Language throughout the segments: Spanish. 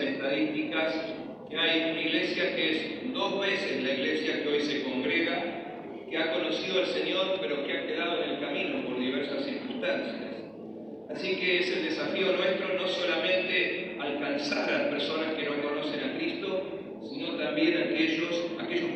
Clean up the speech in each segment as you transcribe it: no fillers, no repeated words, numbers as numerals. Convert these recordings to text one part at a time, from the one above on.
estadísticas que hay una iglesia que es 2 veces la iglesia que hoy se congrega, que ha conocido al Señor, pero que ha quedado en el camino por diversas circunstancias. Así que es el desafío nuestro no solamente alcanzar a las personas que no conocen a Cristo, sino también aquellos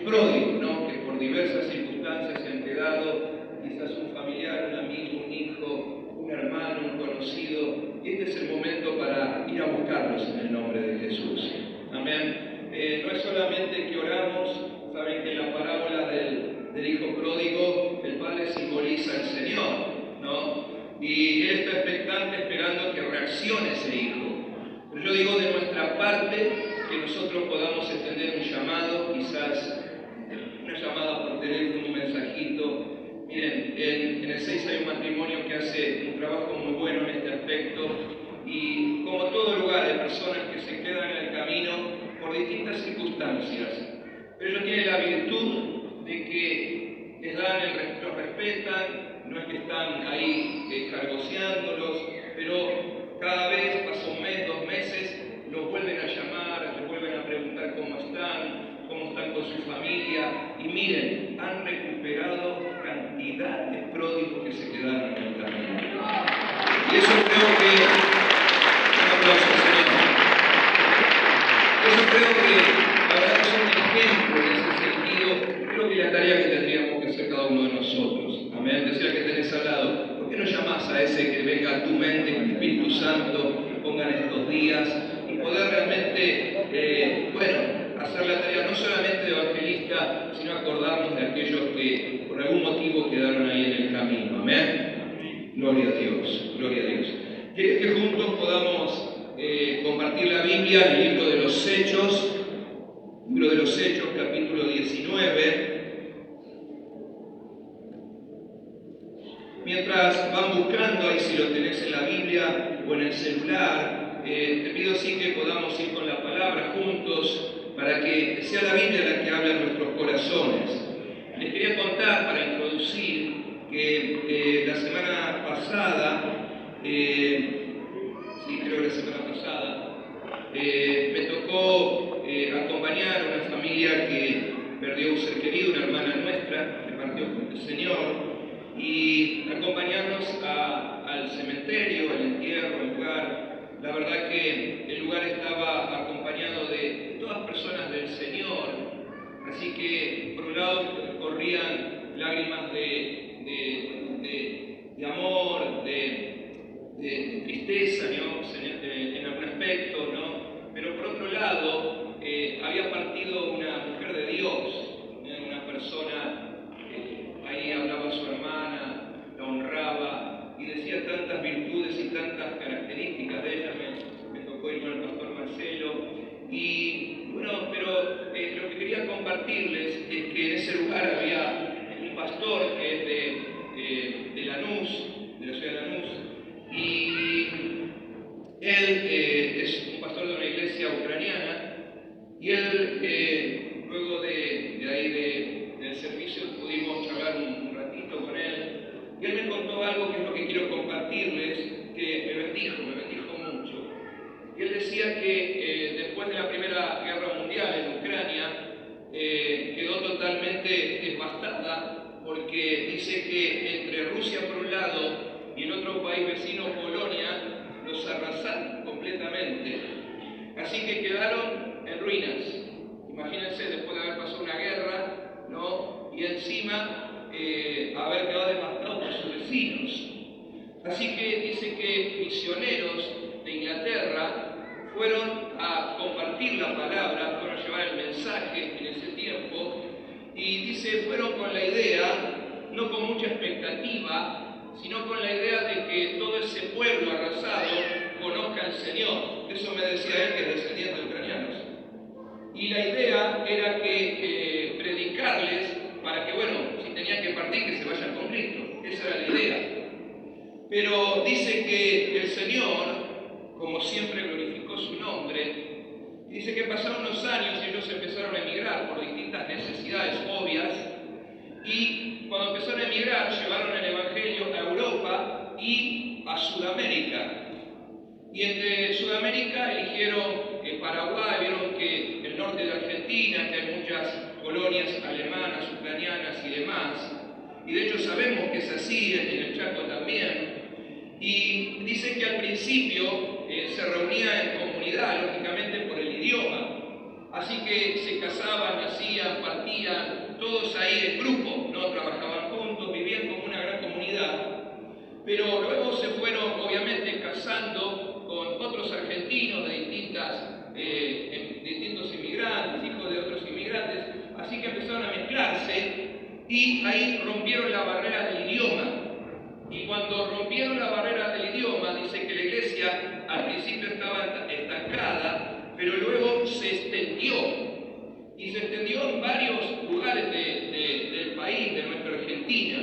pródigos, ¿no?, que por diversas circunstancias se han quedado, quizás un familiar, un amigo, un hijo, un hermano, un conocido, y este es el momento para ir a buscarlos en el nombre de Jesús. Amén. No es solamente que oramos, saben que en la parábola del hijo pródigo, el padre simboliza al Señor, ¿no? Y él está expectante, esperando que reaccione ese hijo. Pero yo digo de nuestra parte, que nosotros podamos extender un llamado, quizás una llamada por teléfono, un mensajito. Miren, en el 6 hay un matrimonio que hace un trabajo muy bueno en este aspecto, y como todo lugar hay personas que se quedan en el camino por distintas circunstancias, pero ellos tienen la virtud de que les dan los respetan, no es que están ahí cargoseándolos, pero cada vez pasa un mes, 2 meses, los vuelven a llamar, les vuelven a preguntar cómo están con su familia, y miren, han recuperado cantidad de pródigos que se quedaron en el camino. Y eso creo que, un aplauso, Señor. Eso creo que la verdad es un ejemplo en ese sentido. Creo que la tarea que tendríamos que hacer cada uno de nosotros. Amén. Decía que tenés al lado, ¿por qué no llamás a ese que venga a tu mente, que el Espíritu Santo ponga en estos días, y poder realmente, hacer la tarea no solamente de evangelista, sino acordarnos de aquellos que por algún motivo quedaron ahí en el camino? Amén. Gloria a Dios, gloria a Dios. ¿Quieres que juntos podamos compartir la Biblia en el libro de los Hechos? Libro de los Hechos, capítulo 19. Mientras van buscando, ahí si lo tenés en la Biblia o en el celular, te pido sí que podamos ir con la palabra juntos, para que sea la Biblia la que hable en nuestros corazones. Les quería contar, para introducir, que la semana pasada, me tocó acompañar a una familia que perdió un ser querido, una hermana nuestra, que partió con el Señor, y acompañarnos al cementerio, al entierro, al lugar. La verdad que el lugar estaba acompañado de todas personas del Señor, así que por un lado corrían lágrimas de amor, de tristeza, ¿no?, en algún aspecto, ¿no? Pero por otro lado, había partido una mujer de Dios, una persona que ahí hablaba a su hermana, la honraba y decía tantas virtudes y tantas características de ella. Me tocó ir con el pastor Marcelo, y bueno, pero lo que quería compartirles es que en ese lugar había un pastor que es de Lanús, de la ciudad de Lanús, y él es un pastor de una iglesia ucraniana, y él, luego de ahí del servicio, pudimos charlar un ratito con él, y él me contó algo que es lo que quiero compartirles, que me bendijo mucho. Y él decía que después de la Primera Guerra Mundial en Ucrania, quedó totalmente devastada, porque dice que entre Rusia por un lado y el otro país vecino, Polonia, los arrasaron completamente. Así que quedaron en ruinas. Imagínense, después de haber pasado una guerra, ¿no?, y encima haber quedado devastado por sus vecinos. Así que dice que misioneros de Inglaterra fueron a compartir la palabra, fueron a llevar el mensaje en ese tiempo, y dice, fueron con la idea, no con mucha expectativa, sino con la idea de que todo ese pueblo arrasado conozca al Señor. Eso me decía él, que es descendiente de ucranianos. Y la idea era que predicarles para que, si tenían que partir, que se vayan con Cristo. Esa era la idea. Pero dice que el Señor, como siempre, glorificó su nombre, y dice que pasaron unos años y ellos empezaron a emigrar por distintas necesidades obvias, y cuando empezaron a emigrar llevaron el Evangelio a Europa y a Sudamérica. Y entre Sudamérica eligieron Paraguay, vieron que el norte de Argentina, que hay muchas colonias alemanas, ucranianas y demás, y de hecho sabemos que es así, en el Chaco también, y dice que al principio se reunía en comunidad, lógicamente por el idioma, así que se casaban, nacían, partían, todos ahí en grupo, ¿no? Trabajaban juntos, vivían como una gran comunidad, pero luego se fueron obviamente casando con otros argentinos de distintos inmigrantes, hijos de otros inmigrantes, así que empezaron a mezclarse y ahí rompieron la barrera del idioma. Y cuando rompieron la barrera del idioma, dice que la iglesia al principio estaba estancada, pero luego se extendió. Y se extendió en varios lugares del país, de nuestra Argentina.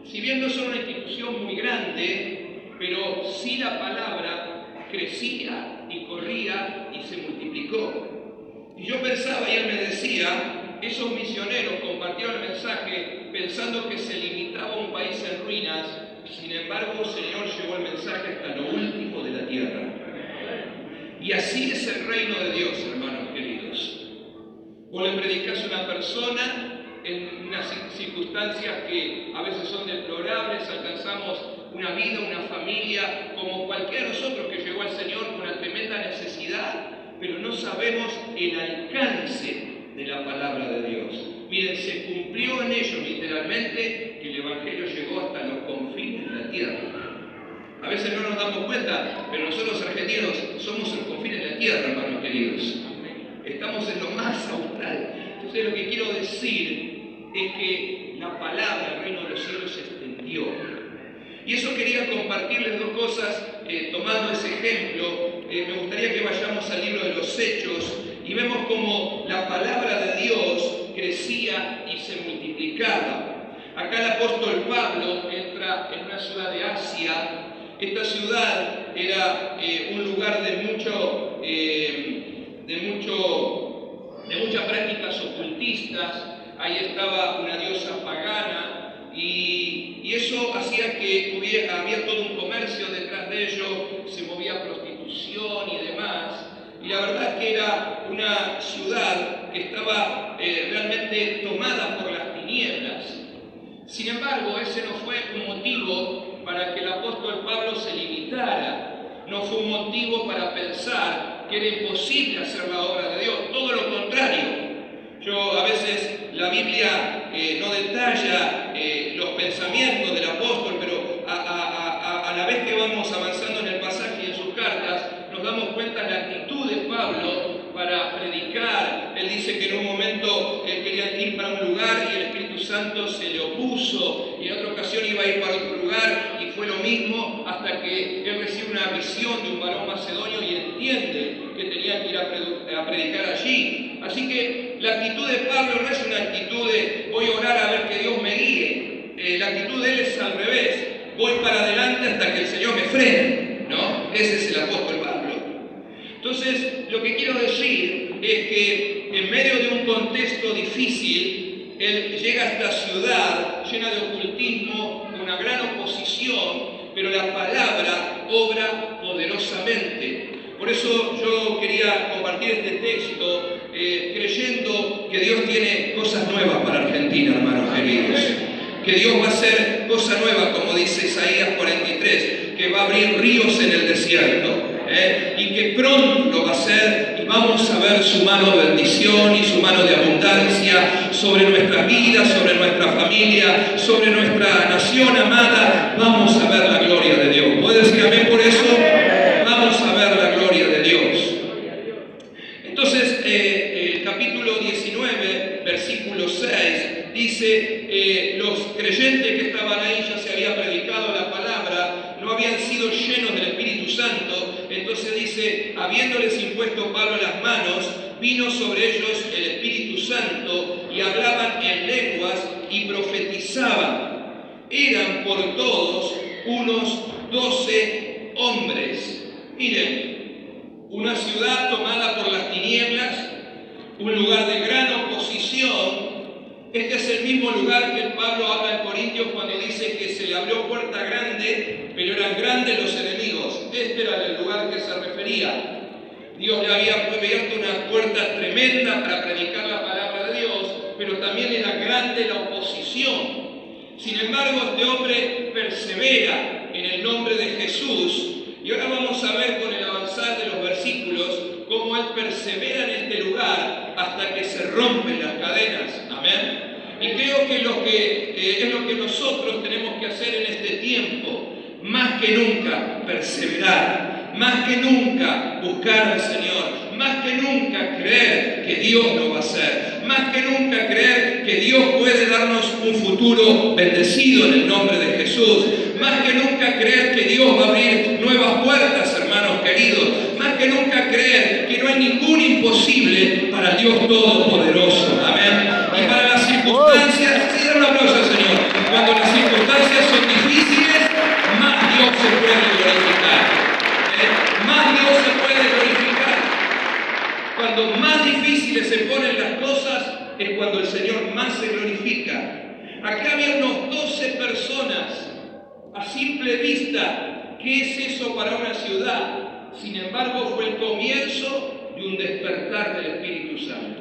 Si bien no son una institución muy grande, pero sí la palabra crecía y corría y se multiplicó. Y yo pensaba, y él me decía, esos misioneros compartieron el mensaje pensando que se limitaba a un país en ruinas. Sin embargo, el Señor llevó el mensaje hasta lo último de la tierra. Y así es el reino de Dios, hermanos queridos. Vos le predicás a una persona en unas circunstancias que a veces son deplorables, alcanzamos una vida, una familia, como cualquiera de nosotros que llegó al Señor con una tremenda necesidad, pero no sabemos el alcance de la palabra de Dios. Miren, se cumplió en ellos literalmente que el Evangelio llegó hasta los confines de la tierra. A veces no nos damos cuenta, pero nosotros argentinos somos los confines de la tierra, hermanos queridos. Estamos en lo más austral. Entonces lo que quiero decir es que la palabra del reino de los cielos se extendió. Y eso quería compartirles dos cosas, tomando ese ejemplo. Me gustaría que vayamos al libro de los Hechos y vemos cómo la palabra de Dios crecía y se multiplicaba. Acá el apóstol Pablo entra en una ciudad de Asia. Esta ciudad era un lugar de muchas prácticas ocultistas. Ahí estaba una diosa pagana y eso hacía que había todo un comercio detrás de ello, se movía prostitución y demás. Y la verdad que era una ciudad que estaba realmente tomada por las tinieblas. Sin embargo, ese no fue un motivo para que el apóstol Pablo se limitara. No fue un motivo para pensar que era imposible hacer la obra de Dios. Todo lo contrario. A veces la Biblia no detalla los pensamientos del apóstol, pero a la vez que vamos avanzando en el pasaje y en sus cartas, nos damos cuenta de la actitud de Pablo para predicar. Él dice que en un momento él quería ir para un lugar y el Espíritu Santo se le opuso, y en otra ocasión iba a ir para otro lugar y fue lo mismo, hasta que él recibe una visión de un varón macedonio y entiende que tenía que ir a predicar allí. Así que la actitud de Pablo no es una actitud de voy a orar a ver que Dios me guíe. La actitud de él es al revés, voy para adelante hasta que el Señor me frene, ¿no? Ese es el apóstol Pablo. Entonces, lo que quiero decir es que en medio de un contexto difícil, él llega a esta ciudad llena de ocultismo, de una gran oposición, pero la palabra obra poderosamente. Por eso yo quería compartir este texto creyendo que Dios tiene cosas nuevas para Argentina, hermanos queridos. Que Dios va a hacer cosas nuevas, como dice Isaías 43, que va a abrir ríos en el desierto. Y que pronto lo va a hacer y vamos a ver su mano de bendición y su mano de abundancia sobre nuestras vidas, sobre nuestra familia, sobre nuestra nación amada. Vamos a ver la gloria de Dios. ¿Puede decir amén por eso? Vamos a ver la gloria de Dios. Entonces, el capítulo 19, versículo 6, dice, los creyentes que estaban ahí ya se había predicado la palabra, no habían sido llenos del Espíritu Santo. Entonces dice, habiéndoles impuesto Pablo las manos, vino sobre ellos el Espíritu Santo y hablaban en lenguas y profetizaban. Eran por todos unos 12 hombres. Miren, una ciudad tomada por las tinieblas, un lugar de gran oposición. Este es el mismo lugar que Pablo habla en Corintios cuando dice que se le abrió puerta grande, pero eran grandes los enemigos. Este era el lugar que se refería. Dios le había abierto una puerta tremenda para predicar la palabra de Dios, pero también era grande la oposición. Sin embargo, este hombre persevera en el nombre de Jesús. Y ahora vamos a ver con el avanzar de los versículos cómo él persevera en este lugar hasta que se rompen las cadenas. Amén. Y creo que es lo que nosotros tenemos que hacer en este tiempo. Más que nunca perseverar, más que nunca buscar al Señor, más que nunca creer que Dios lo va a hacer, más que nunca creer que Dios puede darnos un futuro bendecido en el nombre de Jesús, más que nunca creer que Dios va a abrir nuevas puertas, hermanos queridos, más que nunca creer que no hay ningún imposible para el Dios Todopoderoso. Amén. Y para las circunstancias, sí, dar un aplauso al Señor. Cuando las circunstancias son difíciles, más Dios se puede glorificar. Más Dios se puede glorificar. Cuando más difíciles se ponen las cosas, es cuando el Señor más se glorifica. Acá había unos 12 personas. A simple vista, ¿qué es eso para una ciudad? Sin embargo, fue el comienzo de un despertar del Espíritu Santo.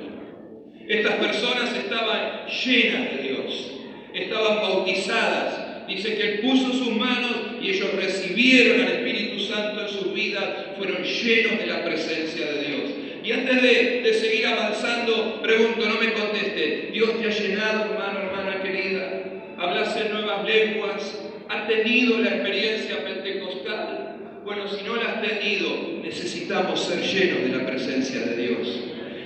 Estas personas estaban llenas de Dios, estaban bautizadas. Dice que Él puso sus manos y ellos recibieron al Espíritu Santo en sus vidas, fueron llenos de la presencia de Dios. Y antes de seguir avanzando, pregunto, no me conteste, ¿Dios te ha llenado, hermano, hermana querida? ¿Hablas en nuevas lenguas? ¿Has tenido la experiencia pentecostal? Bueno, si no la has tenido, necesitamos ser llenos de la presencia de Dios.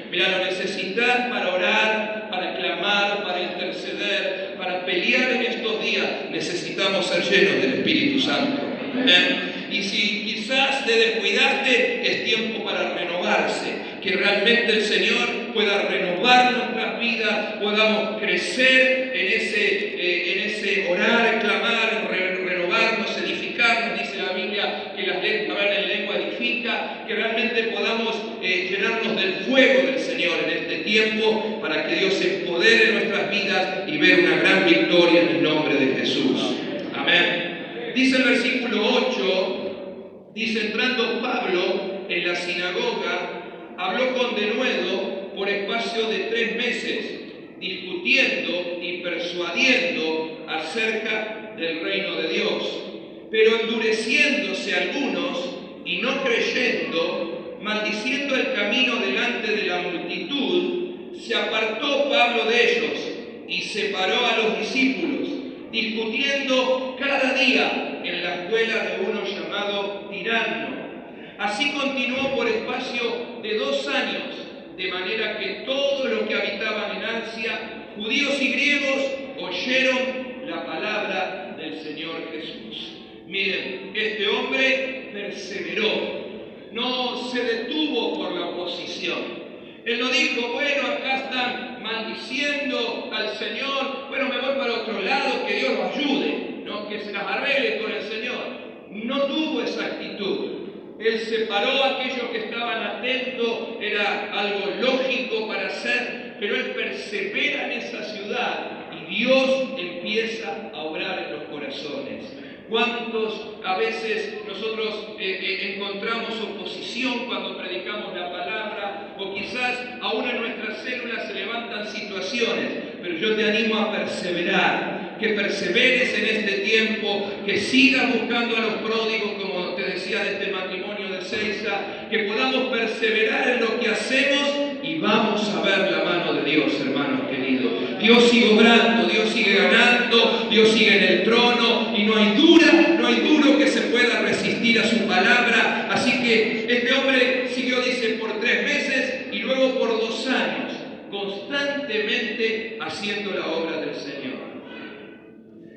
Mira, lo necesitas para orar, para clamar, para interceder, para pelear en estos días. Necesitamos ser llenos del Espíritu Santo. Y si quizás te descuidaste, es tiempo para renovarse. Que realmente el Señor pueda renovar nuestras vidas, podamos crecer en ese orar, clamar, renovarnos, edificarnos. Dice la Biblia que hablar en lengua edifica, que realmente podamos llenarnos del fuego del Señor en este tiempo para que Dios se empodere en nuestras vidas y ver una gran victoria en el nombre de Jesús. Amén. Dice el versículo 8, dice, entrando Pablo en la sinagoga, habló con denuedo por espacio de 3 meses, discutiendo y persuadiendo acerca del reino de Dios. Pero endureciéndose algunos y no creyendo, maldiciendo el camino delante de la multitud, se apartó Pablo de ellos y separó a los discípulos, discutiendo cada día en la escuela de uno llamado Tiranno. Así continuó por espacio de 2 años, de manera que todos los que habitaban en Asia, judíos y griegos, oyeron la palabra del Señor Jesús. Miren, este hombre perseveró, no se detuvo por la oposición. Él no dijo, bueno, acá están maldiciendo al Señor, bueno, me voy para otro lado, que Dios lo ayude, ¿no? Que se las arregle con el Señor. No tuvo esa actitud. Él separó a aquellos que estaban atentos, era algo lógico para hacer, pero él persevera en esa ciudad y Dios empieza a obrar en los corazones. ¿Cuántos a veces nosotros encontramos oposición cuando predicamos la palabra? O quizás aún en nuestras células se levantan situaciones, pero yo te animo a perseverar, que perseveres en este tiempo, que sigas buscando a los pródigos, como te decía de este matrimonio de Seiza, que podamos perseverar en lo que hacemos y vamos a ver la mano de Dios, hermanos queridos. Dios sigue obrando, Dios sigue ganando, Dios sigue en el trono y no hay duro que se pueda resistir a su palabra. Así que este hombre siguió, dice, por 3 meses y luego por 2 años, constantemente haciendo la obra del Señor.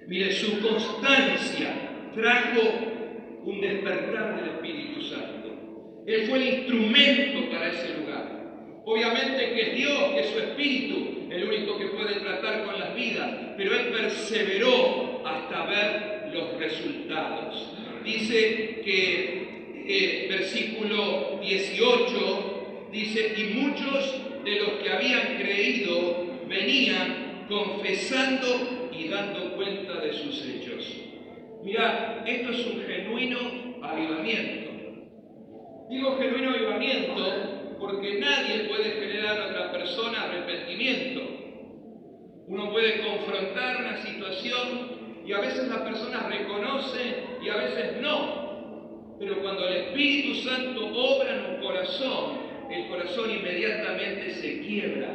Mire, su constancia trajo un despertar del Espíritu Santo. Él fue el instrumento para ese lugar. Obviamente que es Dios, que es su Espíritu, el único que puede tratar con las vidas, pero él perseveró hasta ver los resultados. Dice que versículo 18, dice, y muchos de los que habían creído venían confesando y dando cuenta de sus hechos. Mirá, esto es un genuino avivamiento. Digo genuino avivamiento porque nadie puede generar en otra persona arrepentimiento. Uno puede confrontar una situación y a veces la persona reconoce y a veces no. Pero cuando el Espíritu Santo obra en un corazón, el corazón inmediatamente se quiebra.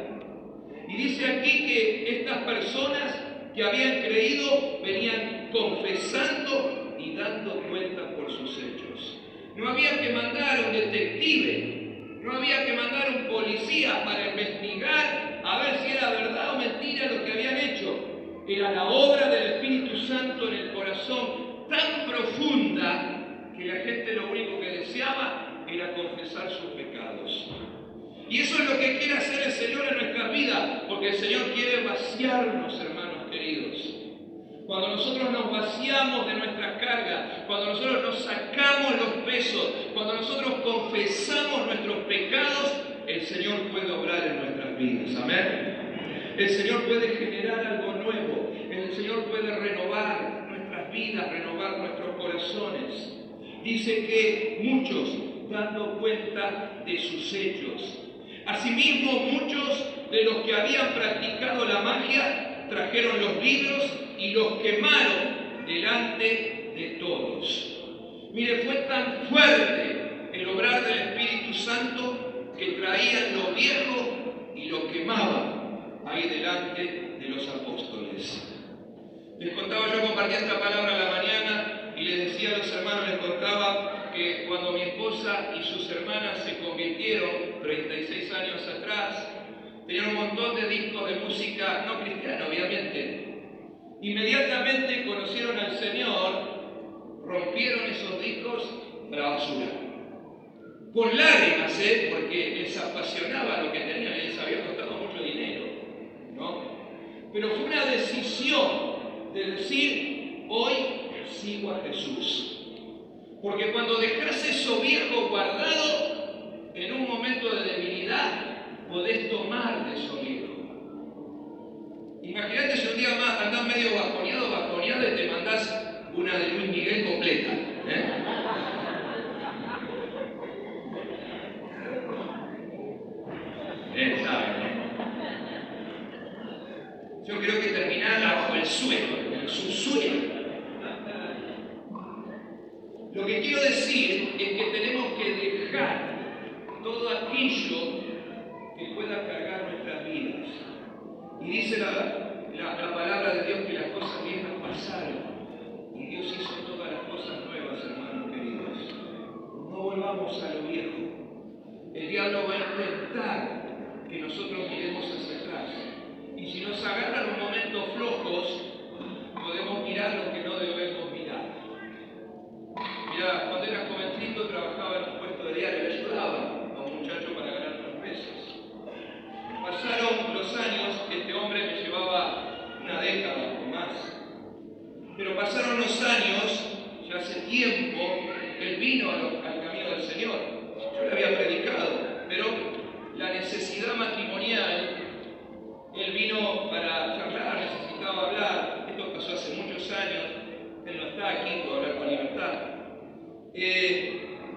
Y dice aquí que estas personas que habían creído venían confesando y dando cuenta por sus hechos. No había que mandar un detective, no había que mandar un policía para investigar a ver si era verdad o mentira lo que habían hecho. Era la obra del Espíritu Santo en el corazón tan profunda que la gente lo único que deseaba era confesar sus pecados. Y eso es lo que quiere hacer el Señor en nuestras vidas, porque el Señor quiere vaciarnos, hermanos queridos. Cuando nosotros nos vaciamos de nuestras cargas, cuando nosotros nos sacamos los pesos, cuando nosotros confesamos nuestros pecados, el Señor puede obrar en nuestras vidas. Amén. El Señor puede generar algo nuevo. El Señor puede renovar nuestras vidas, renovar nuestros corazones. Dice que muchos dando cuenta de sus hechos. Asimismo, muchos de los que habían practicado la magia trajeron los libros y los quemaron delante de todos. Mire, fue tan fuerte el obrar del Espíritu Santo que traían lo viejo y lo quemaban ahí delante de los apóstoles. Les contaba, yo compartía esta palabra a la mañana y les decía a los hermanos, les contaba que cuando mi esposa y sus hermanas se convirtieron 36 años atrás, tenían un montón de discos de música no cristiana, obviamente. Inmediatamente conocieron al Señor, rompieron esos discos a la basura. Con lágrimas, porque les apasionaba lo que tenían, les había costado mucho dinero, ¿no? Pero fue una decisión de decir, hoy sigo a Jesús. Porque cuando dejas eso viejo guardado, en un momento de debilidad, podés tomar de eso viejo. Imagínate si un día más andás medio bajoneado y te mandás una de Luis Miguel completa. ¿Saben? Yo creo que terminás bajo el suelo, en el subsuelo. Lo que quiero decir es que tenemos que dejar todo aquello que pueda cargar nuestras vidas. Y dice la palabra de Dios que las cosas viejas pasaron y Dios hizo todas las cosas nuevas, hermanos queridos. No volvamos a lo viejo. El diablo va a intentar que nosotros miremos hacia atrás. Y si nos agarran un momentos flojos, podemos mirar lo que no debemos mirar. Mira, cuando era jovencito trabajaba en un puesto de diario, le ayudaba a un muchacho para ganar unos pesos. Pasaron los años, este hombre me llevaba una década o más. Pero pasaron los años, ya hace tiempo, él vino al camino del Señor. Yo le había predicado, pero la necesidad matrimonial, él vino para charlar, necesitaba hablar. Esto pasó hace muchos años, él no está aquí, puedo hablar con libertad.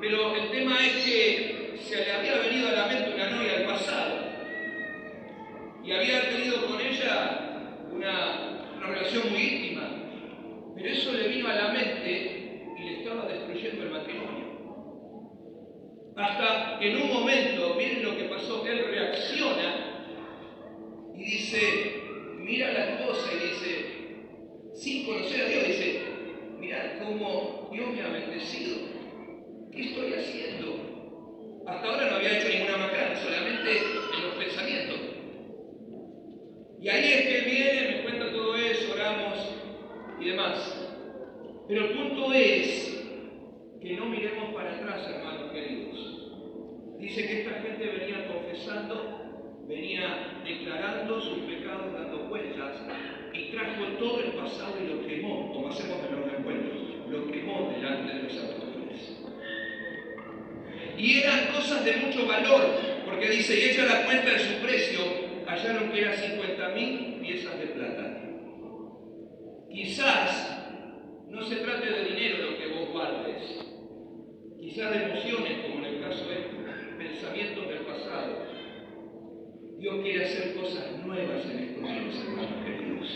Pero el tema es que se le había venido a la mente una novia del pasado y había tenido con ella una relación muy íntima, pero eso le vino a la mente y le estaba destruyendo el matrimonio. Hasta que en un momento, miren lo que pasó, él reacciona y dice, mira la esposa y dice, sin conocer a Dios, dice, mirá cómo Dios me ha bendecido. ¿Qué estoy haciendo? Hasta ahora no había hecho ninguna macana, solamente en los pensamientos. Y ahí es que viene, me cuenta todo eso, oramos y demás. Pero el punto es que no miremos para atrás, hermanos queridos. Dice que esta gente venía confesando, venía declarando sus pecados, dando cuentas, y trajo todo el pasado y lo quemó, como hacemos en los encuentros, lo quemó delante de los apóstoles. Y eran cosas de mucho valor, porque dice, y hecha la cuenta de su precio, hallaron que eran 50.000 piezas de plata. Quizás no se trate de dinero lo que vos guardes, quizás de emociones, como en el caso de pensamientos del pasado. Dios quiere hacer cosas nuevas en estos días, hermanos queridos.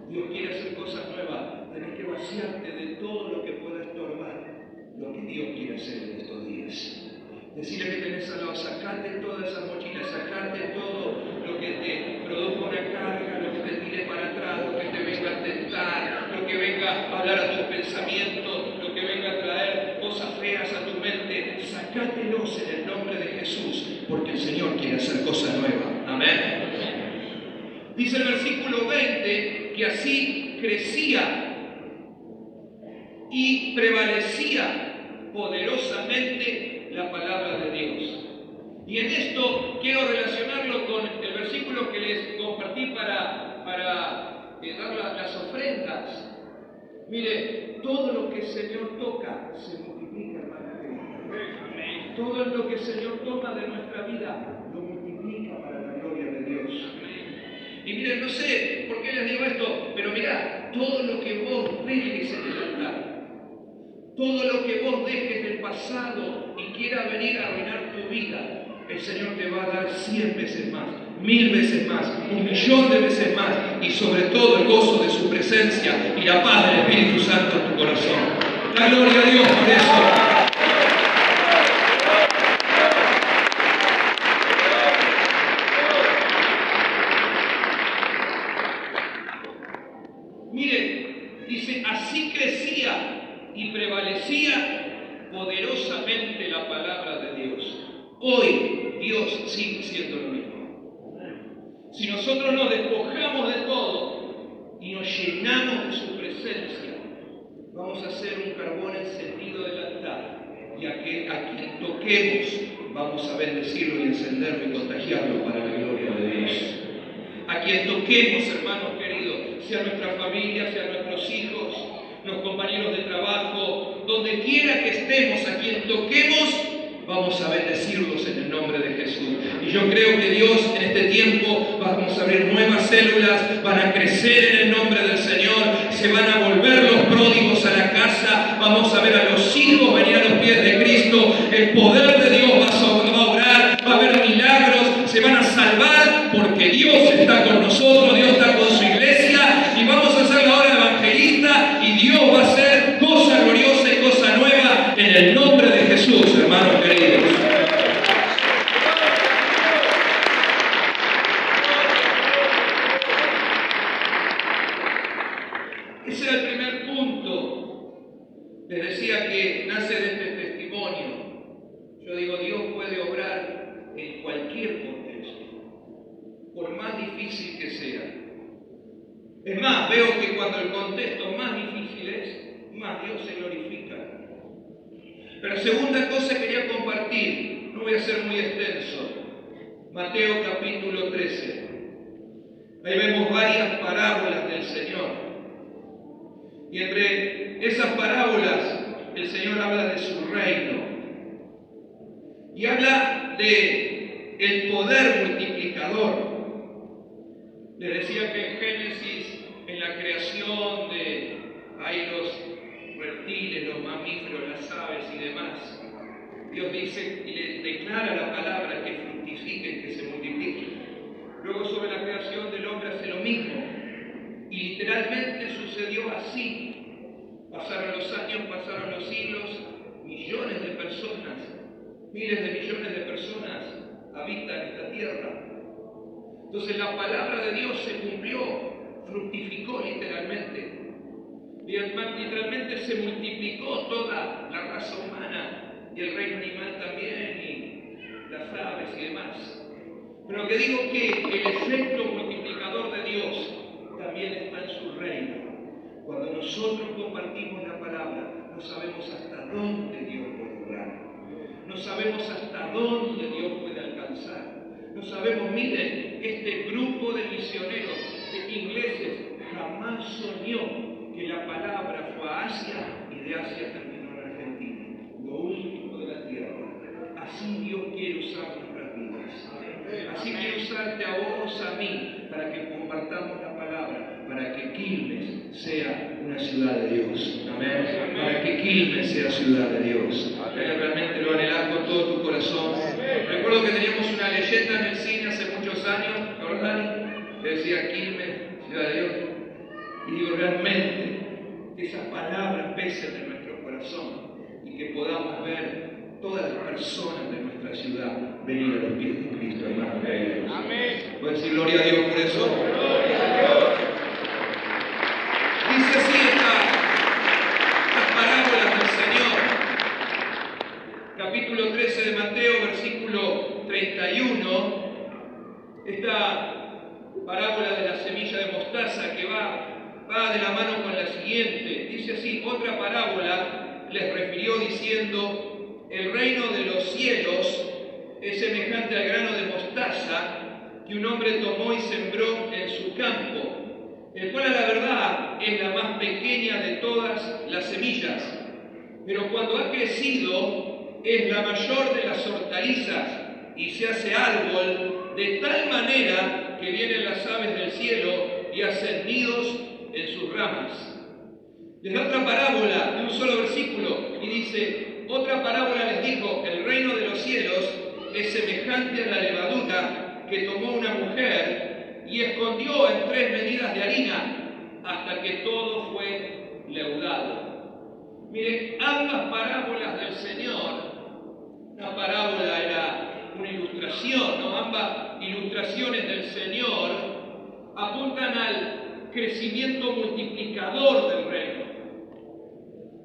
Dios quiere hacer cosas nuevas. Tenés que vaciarte de todo lo que pueda estorbar lo que Dios quiere hacer en estos días. Decirle que tenés al lado, sacate todas esas mochilas, sacate todo lo que te produzca una carga, lo que te tire para atrás, lo que te venga a tentar, lo que venga a hablar a tus pensamientos, lo que venga a traer cosas feas a tu mente. Sacátelos en el nombre de Jesús, porque el Señor quiere hacer cosas nuevas. Amén. Dice el versículo 20 que así crecía y prevalecía poderosamente la palabra de Dios. Y en esto quiero relacionarlo con el versículo que les compartí para dar las ofrendas. Mire, todo lo que el Señor toca se multiplica, hermano querido. Todo lo que el Señor toma de nuestra vida lo multiplica para la gloria de Dios. Y miren, no sé por qué les digo esto, pero mirá, todo lo que vos dejes en el altar, todo lo que vos dejes del pasado y quiera venir a arruinar tu vida, el Señor te va a dar 100 veces más, 1000 veces más, 1.000.000 de veces más, y sobre todo el gozo de su presencia y la paz del Espíritu Santo en tu corazón. La gloria a Dios por eso. Miren, dice, así crecía y prevalecía poderosamente la palabra de Dios. Hoy Dios sigue siendo lo mismo. Si nosotros nos despojamos de todo y nos llenamos de su presencia, vamos a hacer un carbón encendido del altar, y a quien toquemos vamos a bendecirlo y encenderlo y contagiarlo para la gloria de Dios. A quien toquemos, hermanos queridos, sea nuestra familia, sea nuestros hijos, los compañeros de trabajo, donde quiera que estemos, a quien toquemos, vamos a bendecirlos en el nombre de Jesús. Y yo creo que Dios en este tiempo vamos a abrir nuevas células, van a crecer en el nombre del Señor, se van a volver los pródigos a la casa, vamos a ver a los hijos venir a los pies de Cristo, el poder de Dios va a obrar, va a haber milagros, se van a salvar porque Dios está con nosotros, Dios está con su iglesia, y vamos a hacer la obra evangelista y Dios va a hacer cosa gloriosa y cosa nueva en el nombre de Jesús, hermanos queridos. Ese era el primer punto. Les decía que nace de este testimonio. Yo digo, Dios puede obrar en cualquier contexto, por más difícil que sea. Es más, veo que cuando el contexto más difícil es, más Dios se glorifica. Pero segunda cosa que quería compartir, no voy a ser muy extenso. Mateo capítulo 13. Ahí vemos varias parábolas del Señor. Y entre esas parábolas, el Señor habla de su reino. Y habla de el poder multiplicador. Les decía que en Génesis, en la creación hay los reptiles, los mamíferos, las aves y demás. Dios dice y le declara la palabra que fructifiquen, que se multipliquen. Luego sobre la creación del hombre hace lo mismo. Y literalmente sucedió así. Pasaron los años, pasaron los siglos, millones de personas, miles de millones de personas habitan esta tierra. Entonces la palabra de Dios se cumplió, fructificó literalmente. Literalmente se multiplicó toda la raza humana y el reino animal también y las aves y demás. Pero lo que digo que el efecto multiplicador de Dios también está en su reino. Cuando nosotros compartimos la palabra, no sabemos hasta dónde Dios puede obrar. No sabemos hasta dónde Dios puede alcanzar. No sabemos, miren, este grupo de misioneros ingleses jamás soñó que la palabra fue a Asia y de Asia terminó en Argentina, lo último de la tierra. Así Dios quiere usar nuestras vidas. Así quiere usarte a vos, a mí, para que compartamos la palabra. para que Quilmes sea una ciudad de Dios. Amén. Para que Quilmes sea ciudad de Dios. Que realmente lo anhelás con todo tu corazón. Recuerdo que teníamos una leyenda en el cine hace muchos años, ¿verdad? Que decía Quilmes, ciudad de Dios. Y digo, realmente, que esas palabras pesen en nuestro corazón y que podamos ver todas las personas de nuestra ciudad venir a los pies de Cristo, hermano. Amén. ¿Puedes decir gloria a Dios por eso? Gloria a Dios. Dice así estas parábolas del Señor. Capítulo 13 de Mateo, versículo 31. Esta parábola de la semilla de mostaza que va de la mano con la siguiente. Dice así, otra parábola les refirió diciendo: el reino de los cielos es semejante al grano de mostaza que un hombre tomó y sembró en su campo, el cual a la verdad es la más pequeña de todas las semillas, pero cuando ha crecido es la mayor de las hortalizas y se hace árbol de tal manera que vienen las aves del cielo y hacen nidos en sus ramas. Les da otra parábola de un solo versículo y dice: otra parábola les dijo: el reino de los cielos es semejante a la levadura que tomó una mujer y escondió en 3 medidas de harina hasta que todo fue leudado. Miren, ambas parábolas del Señor, una parábola era una ilustración, ¿no? Ambas ilustraciones del Señor apuntan al crecimiento multiplicador del reino.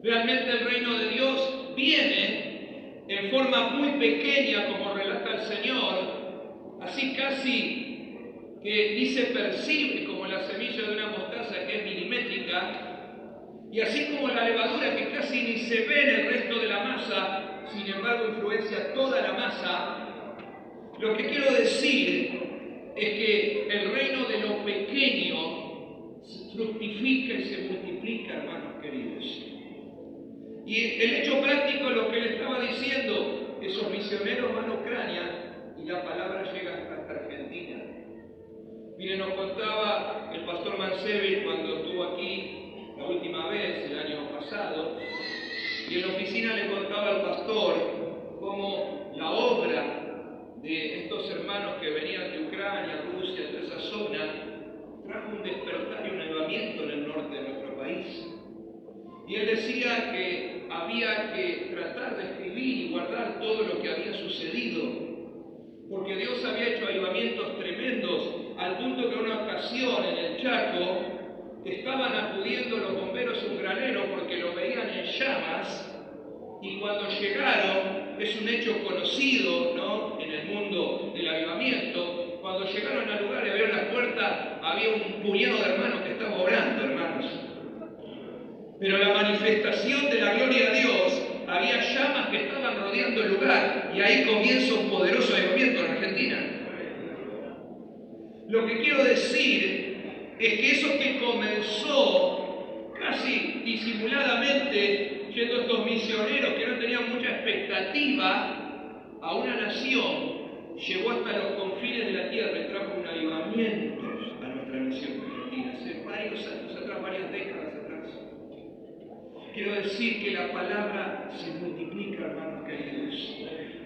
Realmente el reino de Dios viene en forma muy pequeña, como relata el Señor, así casi que ni se percibe, como la semilla de una mostaza que es milimétrica, y así como la levadura que casi ni se ve en el resto de la masa, sin embargo influencia toda la masa. Lo que quiero decir es que el reino de lo pequeño fructifica y se multiplica, hermanos queridos. Y el hecho práctico, lo que le estaba diciendo, esos misioneros van a Ucrania y la palabra llega hasta Argentina. Miren, nos contaba el pastor Manseville cuando estuvo aquí la última vez, el año pasado, y en la oficina le contaba al pastor cómo la obra de estos hermanos que venían de Ucrania, Rusia, de esa zona, trajo un despertar y un avivamiento en el norte de nuestro país. Y él decía que había que tratar de escribir y guardar todo lo que había sucedido, porque Dios había hecho avivamientos tremendos, al punto que en una ocasión en el Chaco estaban acudiendo los bomberos a un granero porque lo veían en llamas, y cuando llegaron, es un hecho conocido, ¿no?, en el mundo del avivamiento, cuando llegaron al lugar y abrieron las puertas, había un puñado de hermanos que estaban orando, hermanos. Pero la manifestación de la gloria de Dios, había llamas que estaban rodeando el lugar, y ahí comienza un poderoso avivamiento en Argentina. Lo que quiero decir es que eso que comenzó casi disimuladamente, yendo estos misioneros que no tenían mucha expectativa a una nación, llegó hasta los confines de la tierra y trajo un avivamiento a nuestra nación argentina, hace varios años atrás, varias décadas atrás. Quiero decir que la palabra se multiplica, hermanos queridos.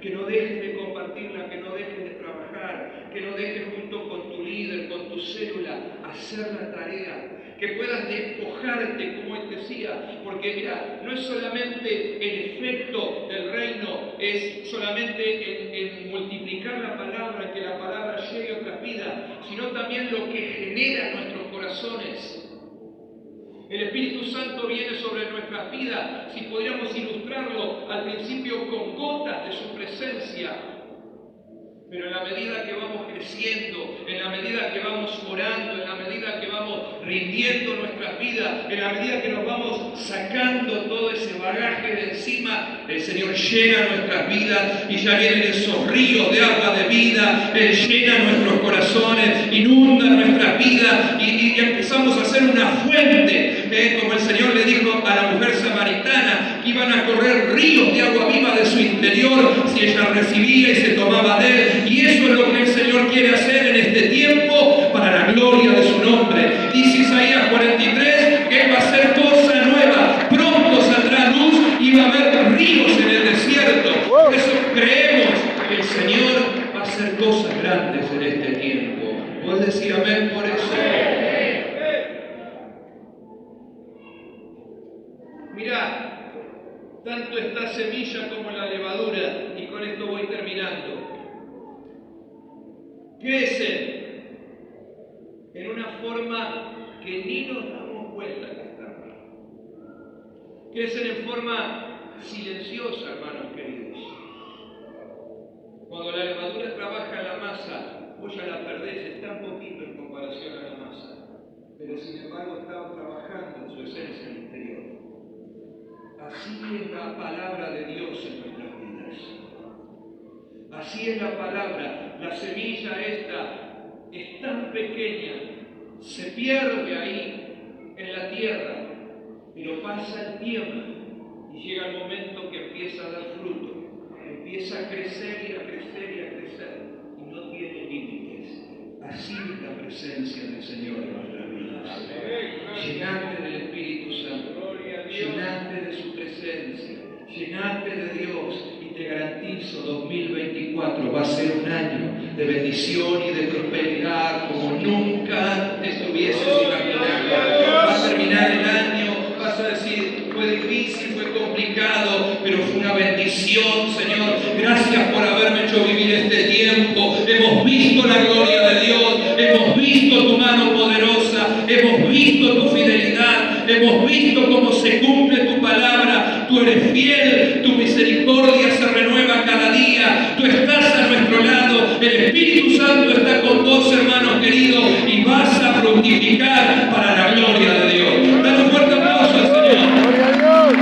Que no dejes de compartirla, que no dejes de trabajar, que no dejes junto con tu líder, con tu célula, hacer la tarea, que puedas despojarte, como él decía, porque mira, no es solamente el efecto del reino, es solamente en multiplicar la palabra, en que la palabra llegue a otras vidas, sino también lo que genera en nuestros corazones. El Espíritu Santo viene sobre nuestras vidas, si podríamos ilustrarlo al principio con gotas de su presencia. Pero en la medida que vamos creciendo, en la medida que vamos orando, en la medida que vamos rindiendo nuestras vidas, en la medida que nos vamos sacando todo ese bagaje de encima, el Señor llena nuestras vidas y ya vienen esos ríos de agua de vida. Él llena nuestros corazones, inunda nuestras vidas y empezamos a ser una fuente, como el Señor le dijo a la mujer samaritana, que iban a correr ríos de agua viva de su interior si ella recibía y se tomaba de él. Y eso es lo que el Señor quiere hacer en este tiempo para la gloria de su nombre. Dice Isaías cosas grandes en este tiempo. ¿Puedes decir amén por eso? Mirá, tanto esta semilla como la levadura, y con esto voy terminando, crecen en una forma que ni nos damos cuenta que están. Crecen en forma silenciosa, hermanos queridos. Cuando la levadura trabaja en la masa, vos ya la perdés, es tan poquito en comparación a la masa, pero sin embargo está trabajando en su esencia interior. Así es la palabra de Dios en nuestras vidas. Así es la palabra. La semilla esta es tan pequeña, se pierde ahí en la tierra, pero pasa el tiempo y llega el momento que empieza a dar fruto, empieza a crecer y a crecer y a crecer, y no tiene límites. Así es la presencia del Señor en nuestras vidas. Llenate del Espíritu Santo, llenate de su presencia, llenate de Dios, y te garantizo 2024 va a ser un año de bendición y de prosperidad como nunca antes te hubieses imaginado. Va a terminar el año, vas a decir, fue difícil, fue complicado, pero fue una bendición, Señor. Gracias por haberme hecho vivir este tiempo. Hemos visto la gloria de Dios, hemos visto tu mano poderosa, hemos visto tu fidelidad, hemos visto cómo se cumple tu palabra. Tú eres fiel, tu misericordia se renueva cada día, tú estás a nuestro lado, el Espíritu Santo está con vos, hermanos queridos, y vas a fructificar para la gloria de Dios. Dale un fuerte aplauso al Señor. ¡Gloria a Dios!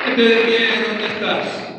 Este de pie, ¿dónde estás?